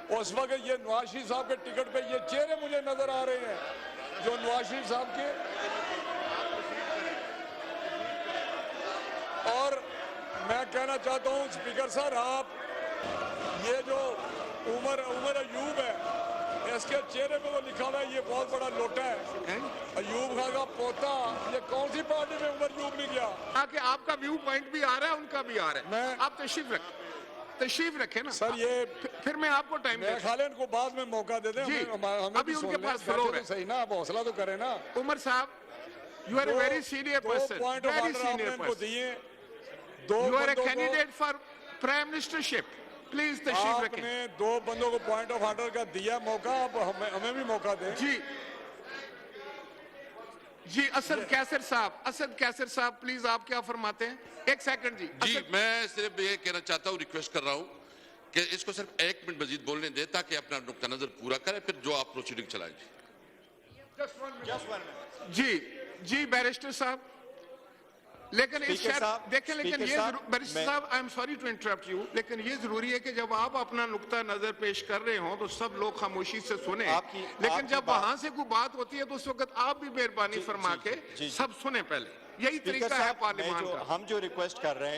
उस वक्त ये नवाज शरीफ साहब के टिकट पे ये चेहरे मुझे नजर आ रहे हैं जो नवाज शरीफ साहब के। और मैं कहना चाहता हूं स्पीकर सर, आप ये जो उमर अयूब है, इसके चेहरे पे वो लिखा हुआ है ये बहुत बड़ा लोटा है। अयूब खान का पोता, ये कौन सी पार्टी में उमर अयूब नहीं गया? कि आपका व्यू पॉइंट भी आ रहा है, उनका भी आ रहा है। आप तशरीफ रखें ना सर। ये फिर मैं आपको टाइम मैं खाली इनको बाद में मौका दे दें। हमें अभी उनके पास फ्लोर है। सही ना, आप हौसला तो करें ना। उमर साहब, you are a very senior person, very senior person. You are a candidate for prime ministership, please तशरीफ रखें। आपने दो बंदों को पॉइंट ऑफ ऑर्डर का दिया मौका, अब हमें भी मौका दें। जी असद कैसर साहब, प्लीज आप क्या फरमाते हैं? एक सेकंड जी। मैं सिर्फ ये कहना चाहता हूँ, रिक्वेस्ट कर रहा हूँ कि इसको सिर्फ 1 मिनट मजीद बोलने दें ताकि अपना नुक्ता नजर पूरा करें, फिर जो आप प्रोसीडिंग चलाएंगे। जी बैरिस्टर साहब, लेकिन इस देखें, लेकिन ये बैरिस्टर साहब, I am sorry to interrupt you, लेकिन ये जरूरी है कि जब आप अपना नुक्ता नजर पेश कर रहे हो तो सब लोग खामोशी से सुने। लेकिन जब वहां से कोई बात होती है तो उस वक्त आप भी मेहरबानी फरमा के सब सुने पहले। यही तरीका है पार्लियामेंट का। हम जो रिक्वेस्ट कर रहे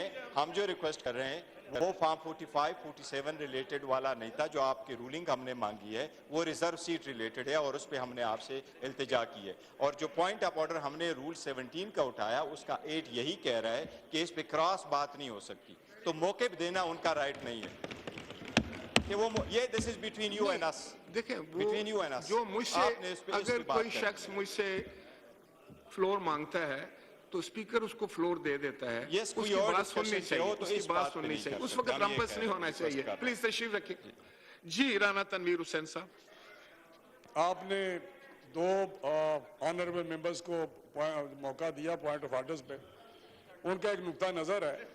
हैं वो फॉर्म 45, 47 रिलेटेड वाला नहीं था। जो आपकी रूलिंग हमने मांगी है वो रिजर्व सीट रिलेटेड है और उस पर हमने आपसे इल्तिजा की है। और जो पॉइंट ऑफ ऑर्डर हमने रूल 17 का उठाया, उसका 8 यही कह रहा है कि इस पे क्रॉस बात नहीं हो सकती, तो मौके पे देना उनका राइट नहीं है कि वो ये this is between you and us. देखें, बिटवीन यू एंड अस, जो मुझसे अगर कोई शख्स मुझसे फ्लोर मांगता है तो स्पीकर उसको फ्लोर दे देता है। उसकी बात सुननी चाहिए, उस वक्त रंपस नहीं होना चाहिए। प्लीज तशरीफ रखिए। जी राना तनवीर हुसैन साहब, आपने दो ऑनरेबल मेंबर्स को मौका दिया पॉइंट ऑफ ऑर्डर्स पे, उनका एक नुक्ता नजर है,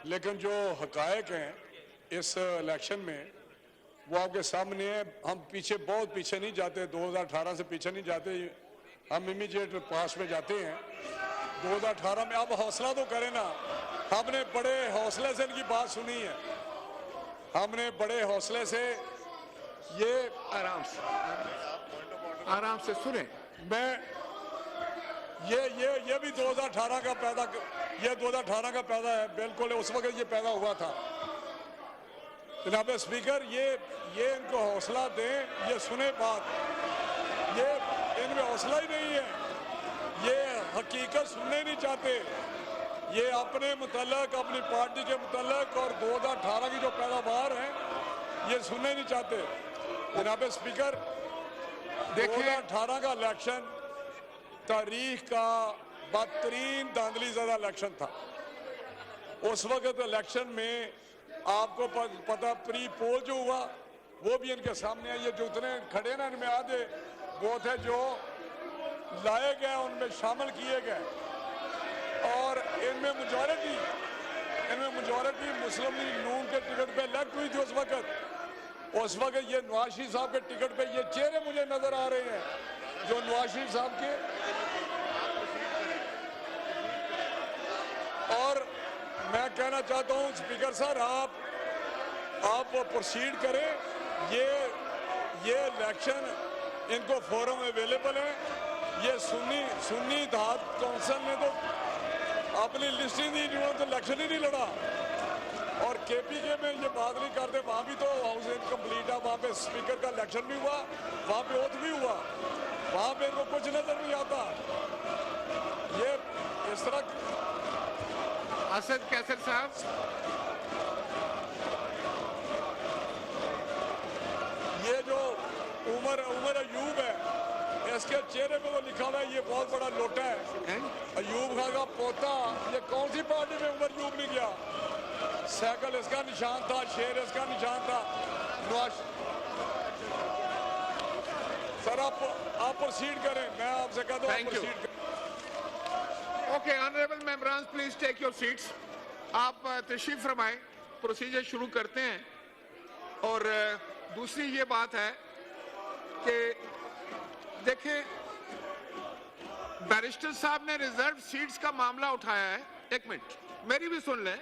लेकिन जो हकायक हैं इस इलेक्शन में वो आपके सामने है। हम बहुत पीछे नहीं जाते, 2018 से पीछे नहीं जाते, हम इमीडिएट पास में जाते हैं 2018 में। अब हौसला तो करें ना, हमने बड़े हौसले से इनकी बात सुनी है, हमने बड़े हौसले से ये आराम से सुने। मैं ये भी 2018 का पैदा, ये 2018 का पैदा है, बिल्कुल उस वक्त ये पैदा हुआ था। जनाब स्पीकर, ये इनको हौसला दें, ये सुने बात, ये इनमें हौसला ही नहीं है, ये हकीकत सुनने नहीं चाहते, ये अपने मुतल्लक, अपनी पार्टी के मुतल्लक और 2018 की जो पैदावार है ये सुनने नहीं चाहते। जनाब स्पीकर, 2018 का इलेक्शन तारीख का बदतरीन धांधली ज़्यादा इलेक्शन था। उस वक्त इलेक्शन में आपको पता, प्री पोल जो हुआ वो भी इनके सामने है। ये जो उतने खड़े ना, इनमें आधे वो थे जो लाए गए, उनमें शामिल किए गए, और इनमें मेजॉरिटी मुस्लिम लीग नून के टिकट पे लग हुई थी। उस वक्त ये नवाज शरीफ साहब के टिकट पे ये चेहरे मुझे नजर आ रहे हैं जो नवाज शरीफ साहब के। और मैं कहना चाहता हूं स्पीकर सर, आप प्रोसीड करें। ये इलेक्शन इनको फोरम अवेलेबल है। ये सुन्नी इत्तेहाद काउंसिल ने तो अपनी लिस्टिंग दी, इन्होंने तो इलेक्शन ही नहीं लड़ा। और केपीके में ये बात नहीं करते, वहां भी तो हाउस इनकम्प्लीट है, वहां पे स्पीकर का इलेक्शन भी हुआ, वहां पे ओथ भी हुआ, वहां पे इनको कुछ नजर नहीं आता। ये इस तरह। असद कैसर साहब, ये जो उमर अयूब है, इसके चेहरे पे वो लिखा हुआ है ये बहुत बड़ा लोटा है। अयूब खान का पोता, ये कौन सी पार्टी में उमर अयूब नहीं गया? साइकिल इसका निशान था, शेर इसका निशान था। सर आप प्रोसीड करें, मैं आपसे कहता हूं प्रोसीड करें। Okay, honourable members please take your seats. आप तशरीफ फरमाएं, प्रोसीजर शुरू करते हैं। और दूसरी ये बात है कि देखें, बैरिस्टर साहब ने रिजर्व सीट्स का मामला उठाया है। एक मिनट, मेरी भी सुन लें,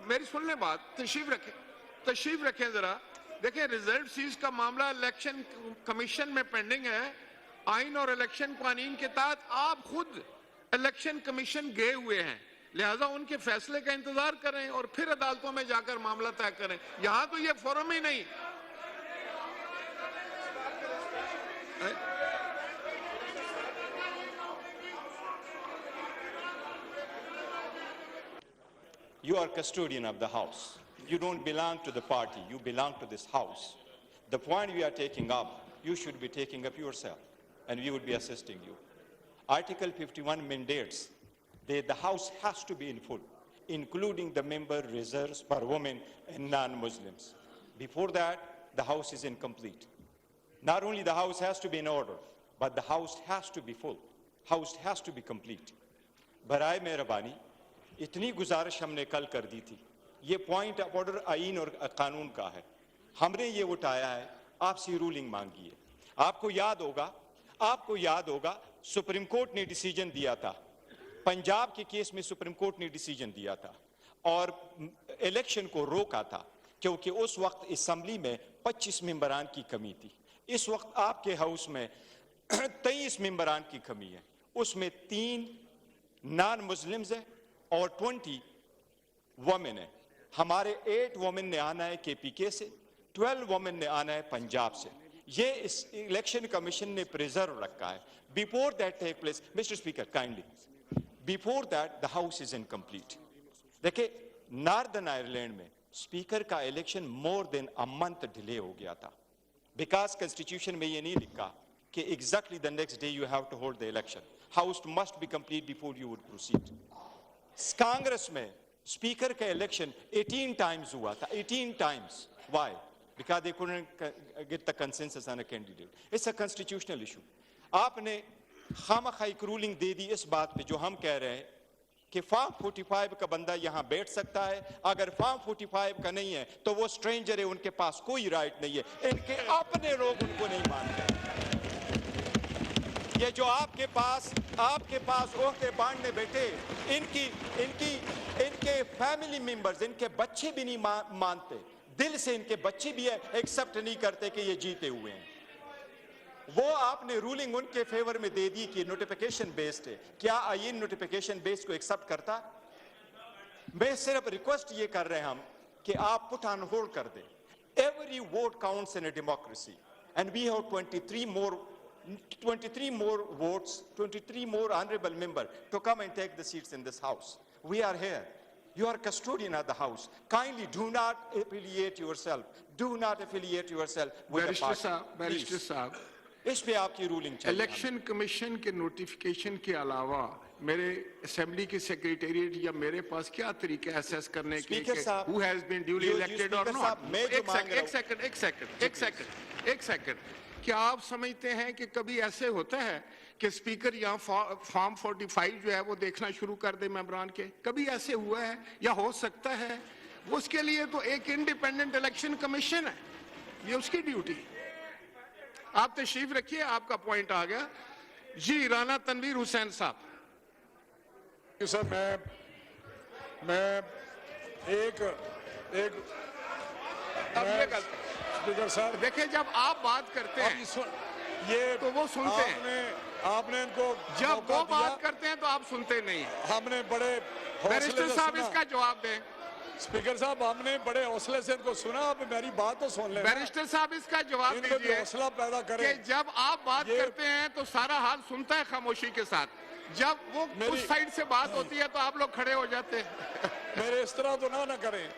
मेरी सुन लें बात। तशरीफ रखें जरा। देखिए रिजल्ट सीज का मामला इलेक्शन कमीशन में पेंडिंग है। आइन और इलेक्शन कानून के तहत आप खुद इलेक्शन कमीशन गए हुए हैं, लिहाजा उनके फैसले का इंतजार करें और फिर अदालतों में जाकर मामला तय करें। यहां तो ये फोरम ही नहीं। You are custodian of the house. You don't belong to the party. You belong to this house. The point we are taking up, you should be taking up yourself, and we would be assisting you. Article 51 mandates that the house has to be in full, including the member reserves for women and non-Muslims. Before that, the house is incomplete. Not only the house has to be in order, but the house has to be full. House has to be complete. बराए मेहरबानी इतनी गुजारिश हमने कल कर दी थी। ये point of order आईन और कानून का है। हमने ये उठाया है, आपसे रूलिंग मांगी है। आपको याद होगा सुप्रीम कोर्ट ने डिसीजन दिया था, पंजाब के केस में सुप्रीम कोर्ट ने डिसीजन दिया था और इलेक्शन को रोका था क्योंकि उस वक्त असेंबली में 25 मेंबरान की कमी थी। इस वक्त आपके हाउस में 23 मेंबरान की कमी है, उसमें 3 नॉन मुस्लिम्स है और 20 वुमेन है। हमारे 8 वुमेन ने आना है केपीके से, 12 वुमेन ने आना है पंजाब से। ये इस इलेक्शन कमीशन ने प्रिजर्व रखा है। Before that take place, mister speaker kindly, before that the house is incomplete. देखिए नॉर्दर्न आयरलैंड में स्पीकर का election more than a month delay हो गया था, बिकॉज कॉन्स्टिट्यूशन में ये नहीं लिखा कि exactly the next day you have to hold the election. House must be complete before you would proceed. Congress में स्पीकर का इलेक्शन 18 टाइम्स हुआ था, 18 times. Why? Because they couldn't get the consensus on a candidate. It's a constitutional issue. आपने खामखा एक ruling दे दी इस बात पे जो हम कह रहे हैं कि फॉर्म 45 का बंदा यहां बैठ सकता है। अगर फॉर्म 45 का नहीं है तो वो स्ट्रेंजर है, उनके पास कोई राइट नहीं है। इनके अपने लोग उनको नहीं मानते। ये जो आपके पास ओहदे बांटने बैठे, इनके फैमिली मेंबर्स, इनके बच्चे भी नहीं मानते, दिल से इनके बच्चे भी एक्सेप्ट नहीं करते कि ये जीते हुए हैं। वो आपने रूलिंग उनके फेवर में दे दी कि नोटिफिकेशन बेस्ड है। क्या आईन नोटिफिकेशन बेस्ड को एक्सेप्ट करता? मैं सिर्फ रिक्वेस्ट ये कर रहे हैं हम कि आप पुट ऑन होल्ड कर दें। Every vote counts in a democracy and we have 23 more votes, 23 more honorable members to come and take the seats in this house. We are here. You are custodian of the house. Kindly do not affiliate yourself. Do not affiliate yourself with the party. Barrister साहब, इस पे आपकी ruling चाहिए। Election commission के notification के अलावा मेरे assembly की सेक्रेटेरिएट या मेरे पास क्या तरीका है असेस करने के स्पीकर साहब, who has been duly elected or not? एक सेकंड, क्या आप समझते हैं कि कभी ऐसे होता है कि स्पीकर यहाँ फॉर्म 45 जो है वो देखना शुरू कर दे मेंबरान के? कभी ऐसे हुआ है या हो सकता है? उसके लिए तो एक इंडिपेंडेंट इलेक्शन कमीशन है, ये उसकी ड्यूटी। आप तशरीफ रखिए, आपका पॉइंट आ गया। जी राना तनवीर हुसैन साहब। सर मैं स्पीकर साहब देखिए, जब आप बात करते हैं ये तो वो सुनते हैं, आपने इनको जब वो बात करते हैं तो आप सुनते नहीं। हमने बड़े बैरिस्टर साहब इसका जवाब दें। स्पीकर साहब हमने बड़े हौसले से इनको सुना, अब मेरी बात तो सुन लें। बैरिस्टर साहब इसका जवाब दीजिए। हौसला पैदा करें कि जब आप बात करते हैं तो सारा हाल सुनता है खामोशी के साथ, जब वो उस साइड से बात होती है तो आप लोग खड़े हो जाते हैं। मेरे इस तरह तो ना करें।